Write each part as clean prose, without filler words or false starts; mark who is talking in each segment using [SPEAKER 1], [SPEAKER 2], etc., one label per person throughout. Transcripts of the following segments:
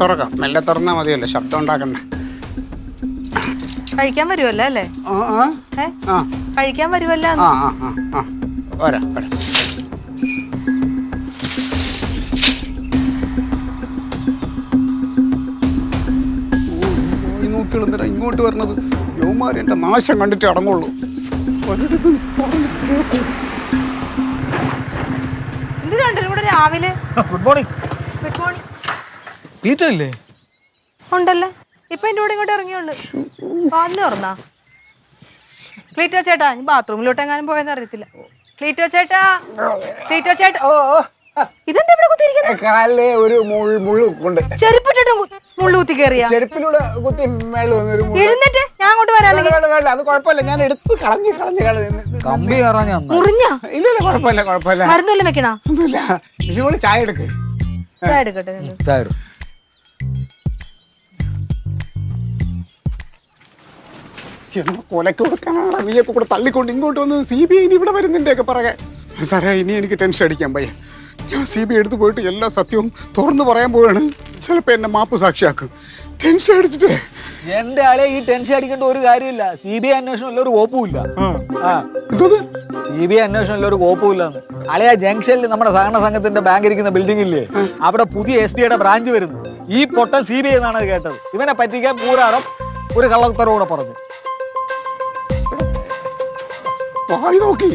[SPEAKER 1] തുറക്കാം. മെല്ലെ തുറന്നാ മതിയല്ലോ, ശബ്ദം ഉണ്ടാക്കണ്ട.
[SPEAKER 2] കഴിക്കാൻ വരുമല്ലോ അല്ലേ? കഴിക്കാൻ വരുമല്ലോ.
[SPEAKER 1] വരാം വരാം. നോക്കിയെന്തിനാ ഇങ്ങോട്ട് വരണത്? യൗമാർ എൻ്റെ നാശം കണ്ടിട്ട് അടങ്ങുള്ളൂ. ഒരിടത്തും
[SPEAKER 2] രാവിലെ
[SPEAKER 3] ഗുഡ് മോർണിംഗ്.
[SPEAKER 2] Good morning.
[SPEAKER 3] ക്ലീറ്റല്ലേ
[SPEAKER 2] ഉണ്ടല്ലോ. ഇപ്പൊ എന്റെ കൂടെ ഇങ്ങോട്ട് ഇറങ്ങിയുള്ളു. പാലിന് തുറന്നാ? ക്ലീറ്റോ ചേട്ടാ, ബാത്റൂമിലോട്ട് എങ്ങാനും പോയെന്ന് അറിയത്തില്ല. ക്ലീറ്റോ ചേട്ടാ, ക്ലീറ്റോ ചേട്ടാ. ഇതെന്താ ഇവിടെ കുത്തിയിരിക്കുന്നത്?
[SPEAKER 1] കാലിലെ ഒരു മുള്ളു കൊണ്ട്
[SPEAKER 2] ചെരുപ്പിട്ടിട്ട് മുള്ളു കുത്തി കയറിയ?
[SPEAKER 1] ചെരുപ്പിലൂടെ കുത്തി മേളിൽ വന്നൊരു
[SPEAKER 2] എഴുന്നിട്ട് ഞാൻ അങ്ങോട്ട് വരാം.
[SPEAKER 1] അത് കുഴപ്പമില്ല, ഞാൻ എടുത്ത് കളഞ്ഞ്
[SPEAKER 3] കമ്പി
[SPEAKER 2] മുറിഞ്ഞ?
[SPEAKER 1] ഇല്ല കുഴപ്പമില്ല.
[SPEAKER 2] മരുന്നല്ലേ വെക്കണ?
[SPEAKER 1] ഒന്നുമില്ല. ഇവള് ചായ എടുക്ക്.
[SPEAKER 2] ചായ എടുക്കട്ടെ.
[SPEAKER 3] ചായ
[SPEAKER 1] എന്നെ കൊലക്ക് കൊടുക്കാനാണ് നീയൊക്കെ കൂടെ തള്ളിക്കൊണ്ട് ഇങ്ങോട്ട് വന്ന് CBI ഇവിടെ വരുന്നതിൻ്റെയൊക്കെ പറയാൻ. സാറേ, ഇനി എനിക്ക് ടെൻഷൻ അടിക്കാൻ പയ്യ. ഞാൻ CBI എടുത്ത് പോയിട്ട് എല്ലാ സത്യവും തുറന്നു പറയാൻ പോവാണ്. ചിലപ്പോൾ എന്നെ മാപ്പ് സാക്ഷിയാക്കും. ടെൻഷൻ അടിച്ചിട്ട്
[SPEAKER 3] എന്റെ ആളെ ഈ ടെൻഷൻ അടിക്കേണ്ട ഒരു കാര്യമില്ല. CBI അന്വേഷണം ഇല്ല, ഒരു കോപ്പുമില്ല. CBI അന്വേഷണം ഇല്ല, ഒരു കോപ്പുമില്ലാന്ന്. അളയാ ജംഗ്ഷനിൽ നമ്മുടെ സഹകരണ സംഘത്തിന്റെ ബാങ്ക് ഇരിക്കുന്ന ബിൽഡിംഗ് ഇല്ലേ, അവിടെ പുതിയ SBIയുടെ ബ്രാഞ്ച് വരുന്നു. ഈ പൊട്ടൻ CBI എന്നാണ് കേട്ടത്. ഇവനെ പറ്റിക്കാൻ പൂരാടം ഒരു കള്ളത്തരോടെ പറഞ്ഞു.
[SPEAKER 1] നോക്കി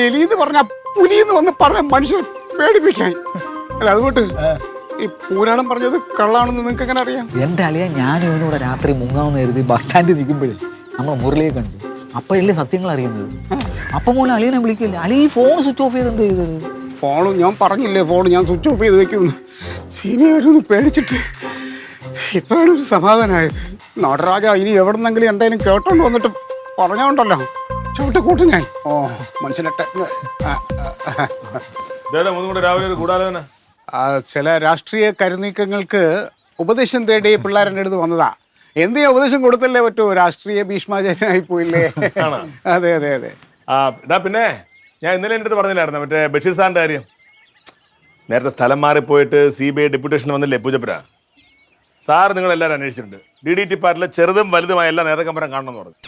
[SPEAKER 1] എലിന്ന് പറഞ്ഞ പുലിന്ന് വന്ന് പറഞ്ഞ മനുഷ്യൻ പേടിപ്പിക്കാൻ. അല്ല, അതുകൊണ്ട് ഈ പൂരാടം പറഞ്ഞത് കള്ളാണെന്ന് നിങ്ങൾക്ക് എങ്ങനെ അറിയാം?
[SPEAKER 3] എന്റെ അളിയ ഞാൻ ഇവനോട് രാത്രി മുങ്ങാമെന്ന് കരുതി ബസ് സ്റ്റാൻഡിൽ നിൽക്കുമ്പോഴേ നമ്മൾ മുരളിയെ കണ്ടു. അപ്പോഴല്ലേ സത്യങ്ങൾ അറിയുന്നത്. അപ്പം മൂലം അളിയനെ വിളിക്കില്ല. അളി ഈ ഫോൺ സ്വിച്ച് ഓഫ് ചെയ്ത് എന്തോ ചെയ്തത്?
[SPEAKER 1] ഫോൺ ഞാൻ പറഞ്ഞില്ലേ, ഫോൺ ഞാൻ സ്വിച്ച് ഓഫ് ചെയ്ത് വെക്കുന്നു. CBI വരുമെന്ന് പേടിച്ചിട്ട് ഇപ്പോഴാണ് ഒരു സമാധാനമായത്. നടരാജ ഇനി എവിടെന്നെങ്കിലും എന്തായാലും കേട്ടോണ്ട് വന്നിട്ട് പറഞ്ഞോണ്ടല്ലോ ചവിട്ട കൂട്ടു ഞാൻ. മനസ്സിലട്ടെ. ചില രാഷ്ട്രീയ കരുനീക്കങ്ങൾക്ക് ഉപദേശം തേടി പിള്ളേരെൻ്റെ അടുത്ത് വന്നതാ. എന്തിനാ ഉപദേശം കൊടുത്തല്ലേ പറ്റൂ? രാഷ്ട്രീയ ഭീഷ്മാചാര്യനായി പോയില്ലേ? അതെ.
[SPEAKER 4] പിന്നെ ഞാൻ ഇന്നലെ എൻ്റെ അടുത്ത് പറഞ്ഞില്ലായിരുന്നു മറ്റേ ബഷീർ സാറിൻ്റെ കാര്യം. നേരത്തെ സ്ഥലം മാറിപ്പോയിട്ട് CBI ഡെപ്യൂട്ടേഷൻ വന്നില്ലേ പൂജപ്പുര. സാർ നിങ്ങളെല്ലാവരും അന്വേഷിച്ചിട്ടുണ്ട്. DDT പാർട്ടിലെ ചെറുതും വലുതുമായ എല്ലാ നേതാക്കന്മാരും കാണണമെന്ന് പറഞ്ഞു.